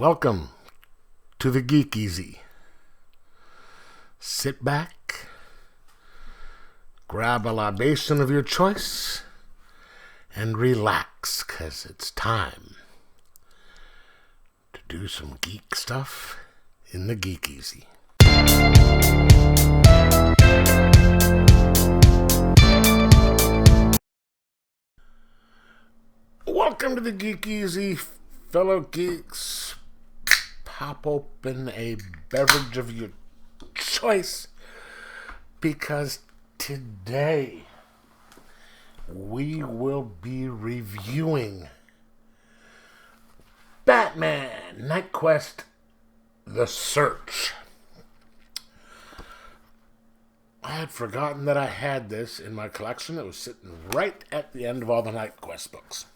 Welcome to the Geek Easy. Sit back, grab a libation of your choice, and relax, 'cause it's time to do some geek stuff in the Geek Easy. Welcome to the Geek Easy, fellow geeks. Pop open a beverage of your choice, because today we will be reviewing Batman Knightquest The Search. I had forgotten that I had this in my collection. It was sitting right at the end of all the Knightquest books.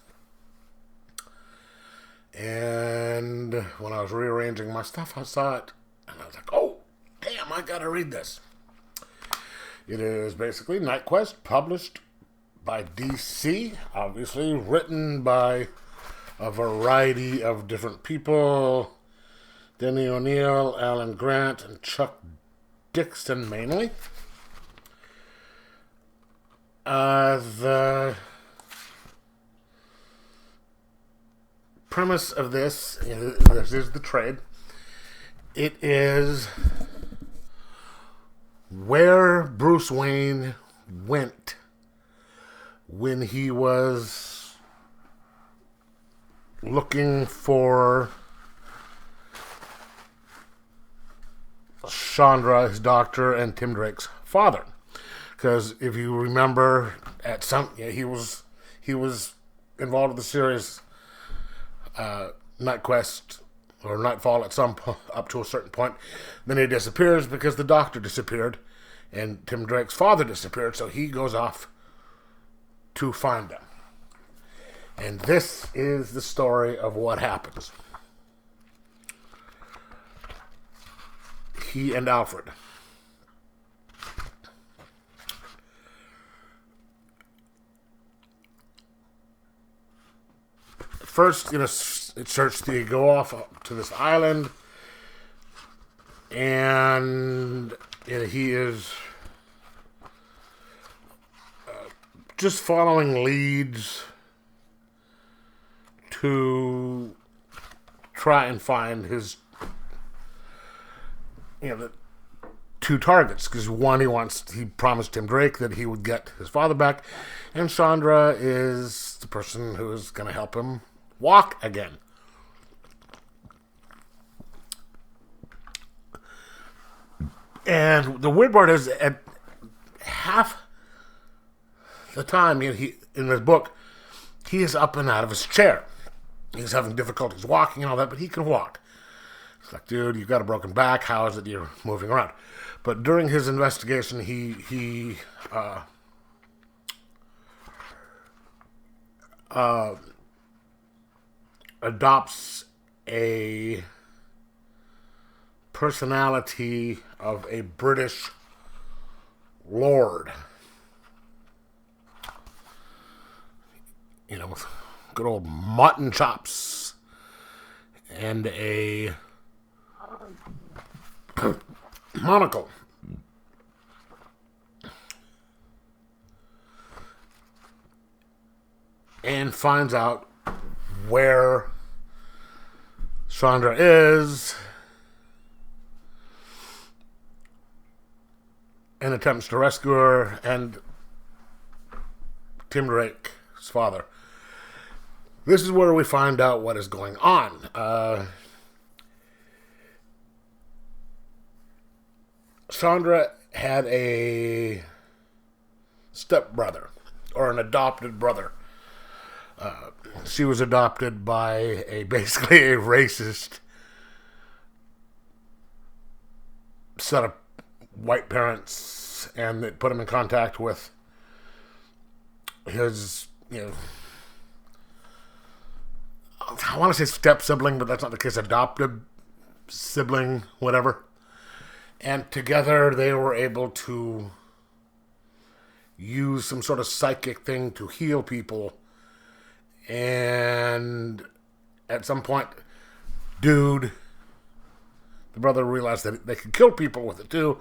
And when I was rearranging my stuff, I saw it, and I was like, oh, damn, I gotta read this. It is basically Knightquest, published by DC, obviously written by a variety of different people. Denny O'Neil, Alan Grant, and Chuck Dixon mainly. The premise of this is the trade. It is where Bruce Wayne went when he was looking for Chandra, his doctor, and Tim Drake's father. Because if you remember, he was involved with the series Knightquest or Nightfall up to a certain point. Then he disappears because the doctor disappeared and Tim Drake's father disappeared, so he goes off to find them. And this is the story of what happens. He and Alfred. First, it starts to go off to this island, and he is just following leads to try and find his, the two targets. Because one, he promised Tim Drake that he would get his father back, and Chandra is the person who is going to help him walk again. And the weird part is, at half the time in this book, he is up and out of his chair. He's having difficulties walking and all that, but he can walk. It's like, dude, you've got a broken back. How is it you're moving around? But during his investigation, he adopts a personality of a British lord. With good old mutton chops and a monocle. And finds out where Chandra is and attempts to rescue her and Tim Drake's father. This is where we find out what is going on. Chandra had a stepbrother, or an adopted brother. She was adopted by basically a racist set of white parents, and it put him in contact with his, I want to say step sibling, but that's not the case. Adopted sibling, whatever. And together they were able to use some sort of psychic thing to heal people. And at some point, dude. The brother realized that they could kill people with it too,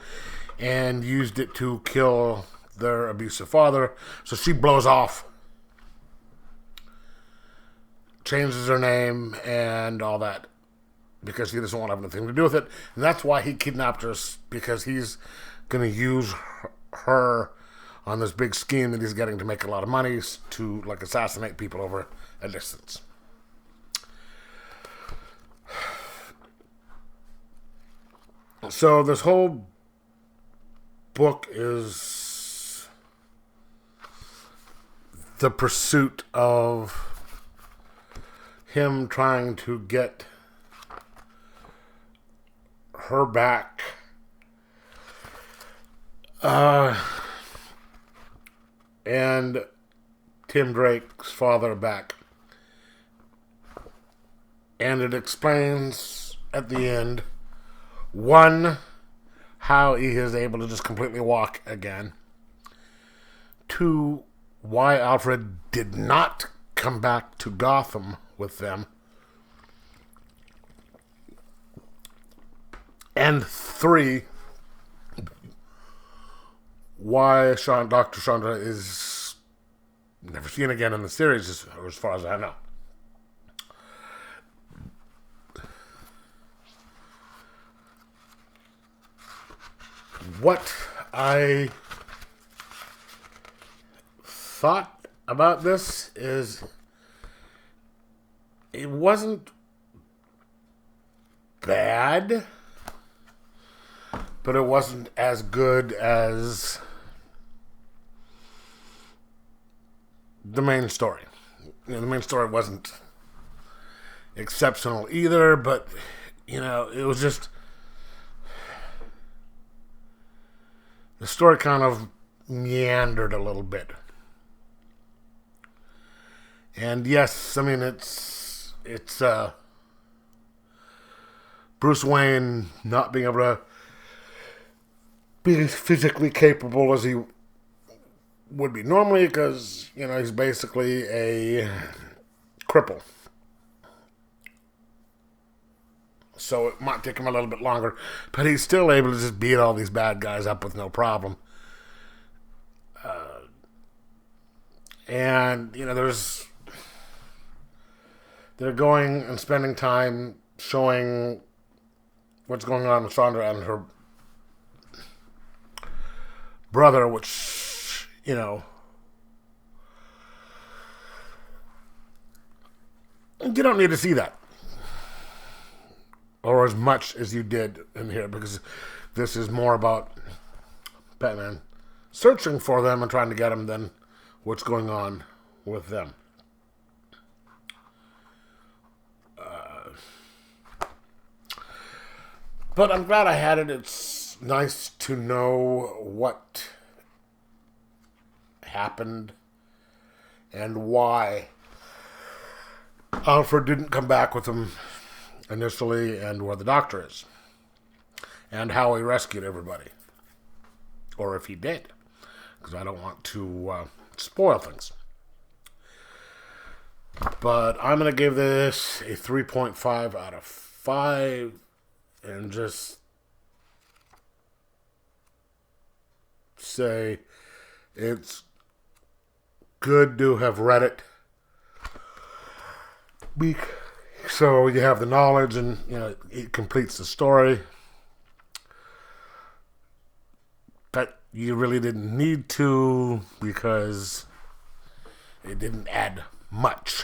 and used it to kill their abusive father. So she blows off, changes her name and all that, because he doesn't want to have anything to do with it. And that's why he kidnapped her, because he's going to use her on this big scheme that he's getting to make a lot of money to, like, assassinate people over a distance. So this whole book is the pursuit of him trying to get her back, and Tim Drake's father back. And it explains at the end, one, how he is able to just completely walk again. Two, why Alfred did not come back to Gotham with them. And three, why Dr. Chandra is never seen again in the series, as far as I know. What I thought about this is, it wasn't bad, but it wasn't as good as the main story. The main story wasn't exceptional either, but, it was just, the story kind of meandered a little bit. And yes, I mean, it's Bruce Wayne not being able to be as physically capable as he would be normally, because, he's basically a cripple. So it might take him a little bit longer, but he's still able to just beat all these bad guys up with no problem. And, they're going and spending time showing what's going on with Sandra and her brother, which, you don't need to see that. Or as much as you did in here, because this is more about Batman searching for them and trying to get them than what's going on with them. But I'm glad I had it. It's nice to know what happened and why Alfred didn't come back with them initially, and where the doctor is, and how he rescued everybody, or if he did, because I don't want to spoil things. But I'm going to give this a 3.5 out of 5, and just say it's good to have read it, so you have the knowledge, and it completes the story. But you really didn't need to, because it didn't add much.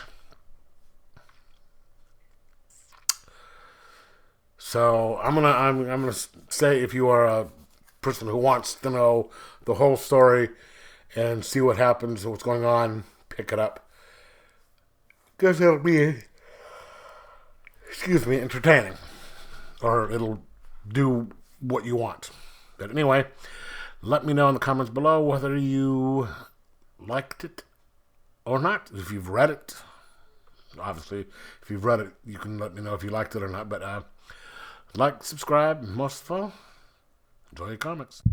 So I'm gonna say, if you are a person who wants to know the whole story and see what happens, what's going on, pick it up, because it'll be entertaining, or it'll do what you want. But anyway, let me know in the comments below whether you liked it or not. If you've read it, obviously, if you've read it, you can let me know if you liked it or not. But like, subscribe, and most of all, enjoy your comics.